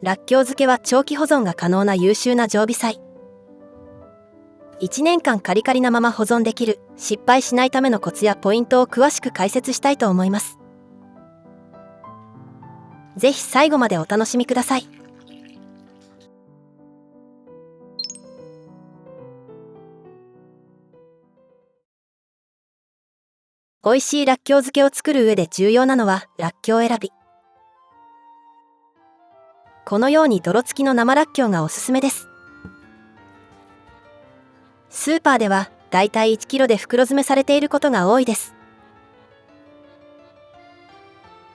らっきょう漬けは長期保存が可能な優秀な常備菜。1年間カリカリなまま保存できる、失敗しないためのコツやポイントを詳しく解説したいと思います。ぜひ最後までお楽しみください。美味しいらっきょう漬けを作る上で重要なのはらっきょう選び。このように泥付きの生らっきょうがおすすめです。スーパーではだいたい1キロで袋詰めされていることが多いです。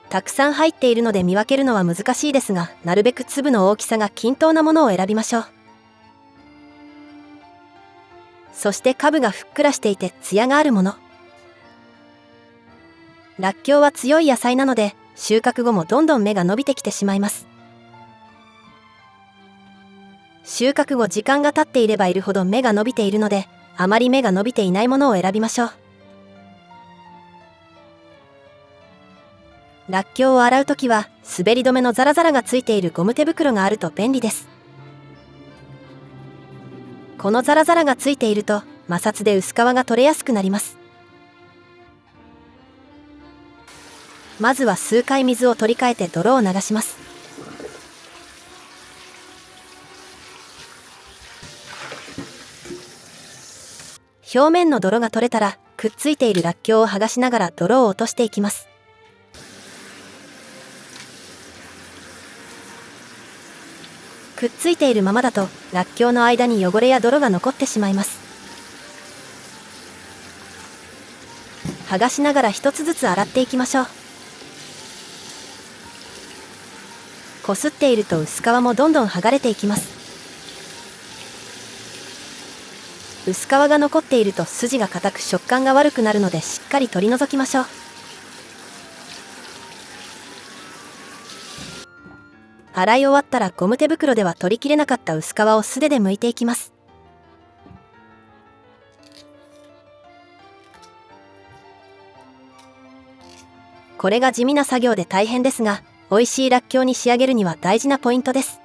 たくさん入っているので見分けるのは難しいですが、なるべく粒の大きさが均等なものを選びましょう。そして株がふっくらしていてツヤがあるもの。らっきょうは強い野菜なので、収穫後もどんどん芽が伸びてきてしまいます。収穫後時間が経っていればいるほど芽が伸びているので、あまり芽が伸びていないものを選びましょう。らっきょうを洗うときは、滑り止めのザラザラがついているゴム手袋があると便利です。このザラザラがついていると、摩擦で薄皮が取れやすくなります。まずは数回水を取り替えて泥を流します。表面の泥が取れたら、くっついているらっきょうを剥がしながら泥を落としていきます。くっついているままだと、らっきょうの間に汚れや泥が残ってしまいます。剥がしながら一つずつ洗っていきましょう。こすっていると薄皮もどんどん剥がれていきます。薄皮が残っていると筋が硬く食感が悪くなるので、しっかり取り除きましょう。洗い終わったらゴム手袋では取りきれなかった薄皮を素手で剥いていきます。これが地味な作業で大変ですが、美味しいらっきょうに仕上げるには大事なポイントです。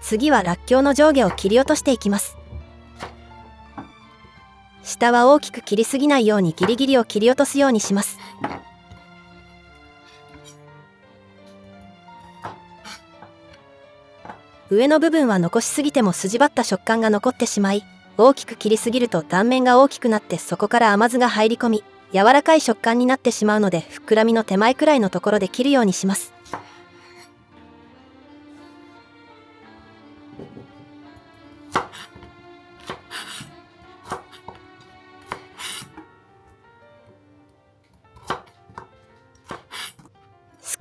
次はらっきょうの上下を切り落としていきます。下は大きく切りすぎないようにギリギリを切り落とすようにします。上の部分は残しすぎても筋張った食感が残ってしまい、大きく切りすぎると断面が大きくなってそこから甘酢が入り込み、柔らかい食感になってしまうので、膨らみの手前くらいのところで切るようにします。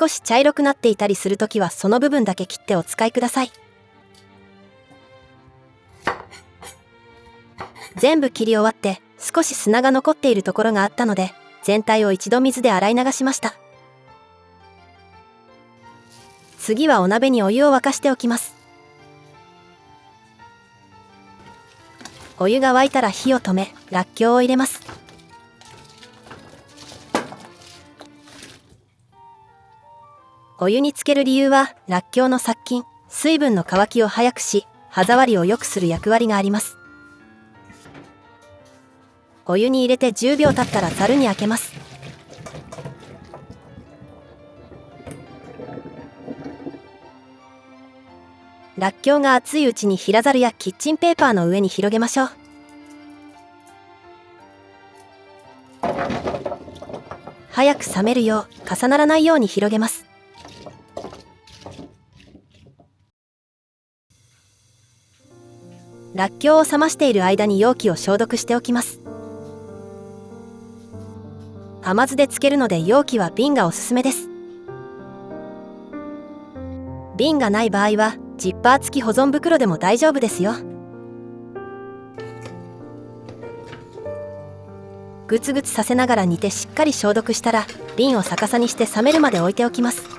少し茶色くなっていたりするときはその部分だけ切ってお使いください。全部切り終わって少し砂が残っているところがあったので、全体を一度水で洗い流しました。次はお鍋にお湯を沸かしておきます。お湯が沸いたら火を止め、らっきょうを入れます。お湯につける理由は、らっきょうの殺菌、水分の乾きを早くし、歯触りを良くする役割があります。お湯に入れて10秒経ったらざるにあけます。らっきょうが熱いうちに平ざるやキッチンペーパーの上に広げましょう。早く冷めるよう重ならないように広げます。らっきょうを冷ましている間に容器を消毒しておきます。甘酢でつけるので容器は瓶がおすすめです。瓶がない場合はジッパー付き保存袋でも大丈夫ですよ。グツグツさせながら煮てしっかり消毒したら、瓶を逆さにして冷めるまで置いておきます。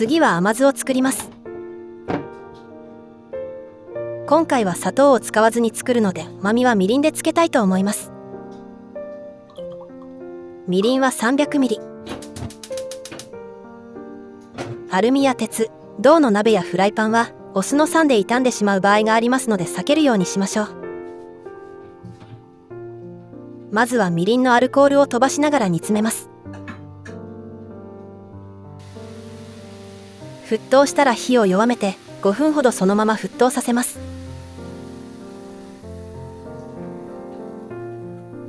次は甘酢を作ります。今回は砂糖を使わずに作るので、甘みはみりんでつけたいと思います。みりんは 300ml。 アルミや鉄、銅の鍋やフライパンはお酢の酸で傷んでしまう場合がありますので避けるようにしましょう。まずはみりんのアルコールを飛ばしながら煮詰めます。沸騰したら火を弱めて5分ほどそのまま沸騰させます。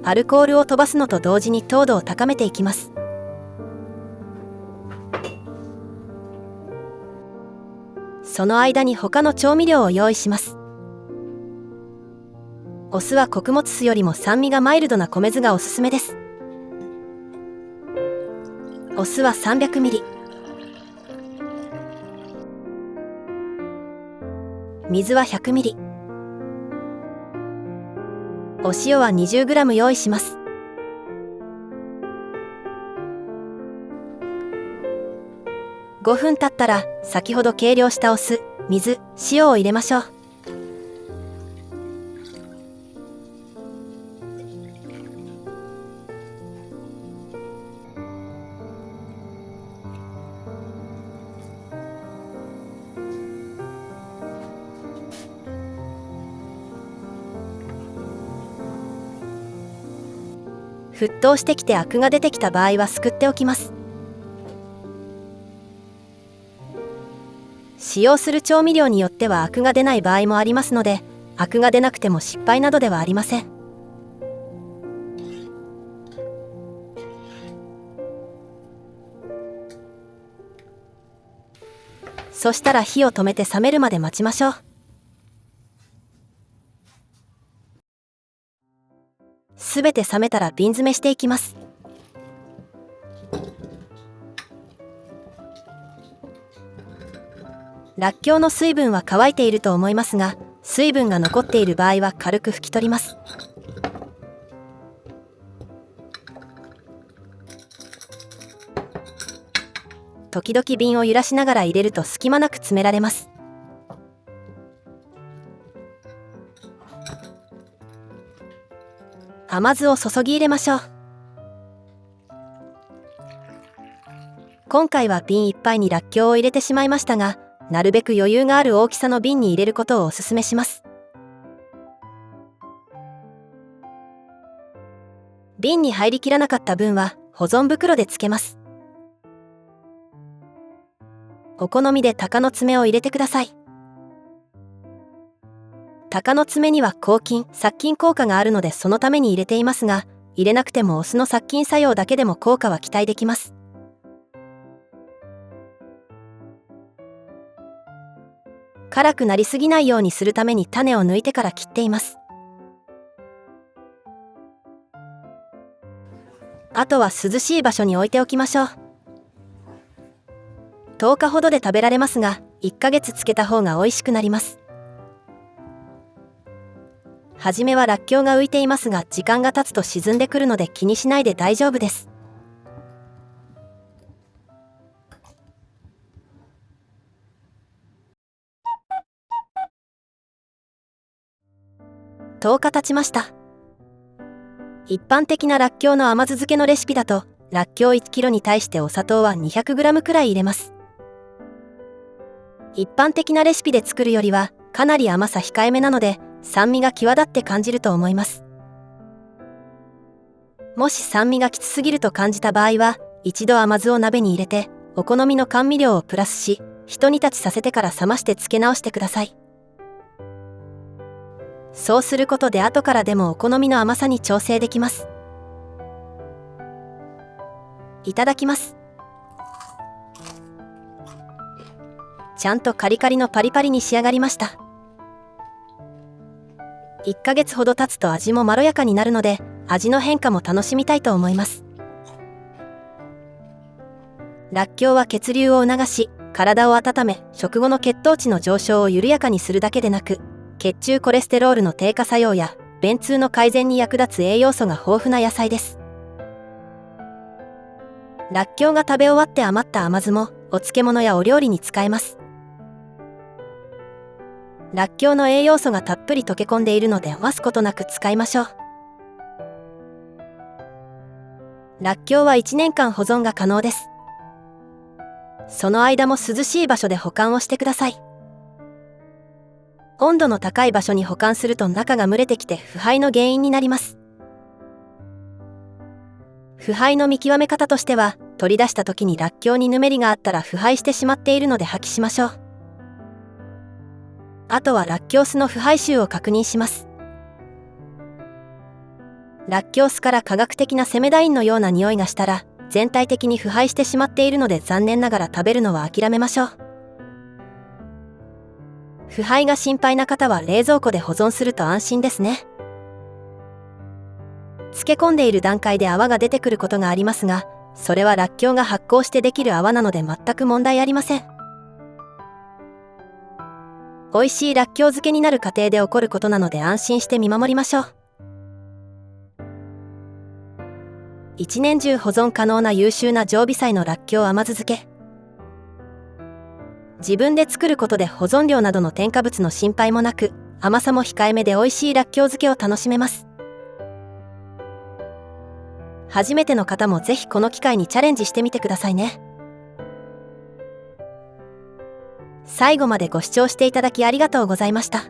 アルコールを飛ばすのと同時に糖度を高めていきます。その間に他の調味料を用意します。お酢は穀物酢よりも酸味がマイルドな米酢がおすすめです。お酢は 300ml。 水は 100ml。 お塩は 20g 用意します。5分経ったら先ほど計量したお酢、水、塩を入れましょう。沸騰してきてアクが出てきた場合はすくっておきます。使用する調味料によってはアクが出ない場合もありますので、アクが出なくても失敗などではありません。そしたら火を止めて冷めるまで待ちましょう。すべて冷めたら瓶詰めしていきます。らっきょうの水分は乾いていると思いますが、水分が残っている場合は軽く拭き取ります。時々瓶を揺らしながら入れると隙間なく詰められます。甘酢を注ぎ入れましょう。今回は瓶いっぱいにらっきょうを入れてしまいましたが、なるべく余裕がある大きさの瓶に入れることをおすすめします。瓶に入りきらなかった分は保存袋でつけます。お好みで鷹の爪を入れてください。鷹の爪には抗菌・殺菌効果があるのでそのために入れていますが、入れなくてもお酢の殺菌作用だけでも効果は期待できます。辛くなりすぎないようにするために種を抜いてから切っています。あとは涼しい場所に置いておきましょう。10日ほどで食べられますが、1ヶ月つけた方が美味しくなります。はじめはらっきょうが浮いていますが、時間が経つと沈んでくるので気にしないで大丈夫です。10日経ちました。一般的ならっきょうの甘酢漬けのレシピだと、らっきょう 1kg に対してお砂糖は 200g くらい入れます。一般的なレシピで作るよりはかなり甘さ控えめなので、酸味が際立って感じると思います。もし酸味がきつすぎると感じた場合は、一度甘酢を鍋に入れてお好みの甘味料をプラスし、一煮立ちさせてから冷まして漬け直してください。そうすることで後からでもお好みの甘さに調整できます。いただきます。ちゃんとカリカリのパリパリに仕上がりました。1ヶ月ほど経つと味もまろやかになるので、味の変化も楽しみたいと思います。らっきょうは血流を促し、体を温め、食後の血糖値の上昇を緩やかにするだけでなく、血中コレステロールの低下作用や便通の改善に役立つ栄養素が豊富な野菜です。らっきょうが食べ終わって余った甘酢もお漬物やお料理に使えます。らっきょうの栄養素がたっぷり溶け込んでいるので余すことなく使いましょう。らっきょうは1年間保存が可能です。その間も涼しい場所で保管をしてください。温度の高い場所に保管すると中が蒸れてきて腐敗の原因になります。腐敗の見極め方としては、取り出した時にらっきょうにぬめりがあったら腐敗してしまっているので破棄しましょう。あとはらっきょう酢の腐敗臭を確認します。らっきょう酢から化学的なセメダインのような匂いがしたら、全体的に腐敗してしまっているので残念ながら食べるのは諦めましょう。腐敗が心配な方は冷蔵庫で保存すると安心ですね。漬け込んでいる段階で泡が出てくることがありますが、それはらっきょうが発酵してできる泡なので全く問題ありません。美味しいらっきょう漬けになる過程で起こることなので安心して見守りましょう。一年中保存可能な優秀な常備菜のらっきょう甘酢漬け。自分で作ることで保存料などの添加物の心配もなく、甘さも控えめで美味しいらっきょう漬けを楽しめます。初めての方もぜひこの機会にチャレンジしてみてくださいね。最後までご視聴していただきありがとうございました。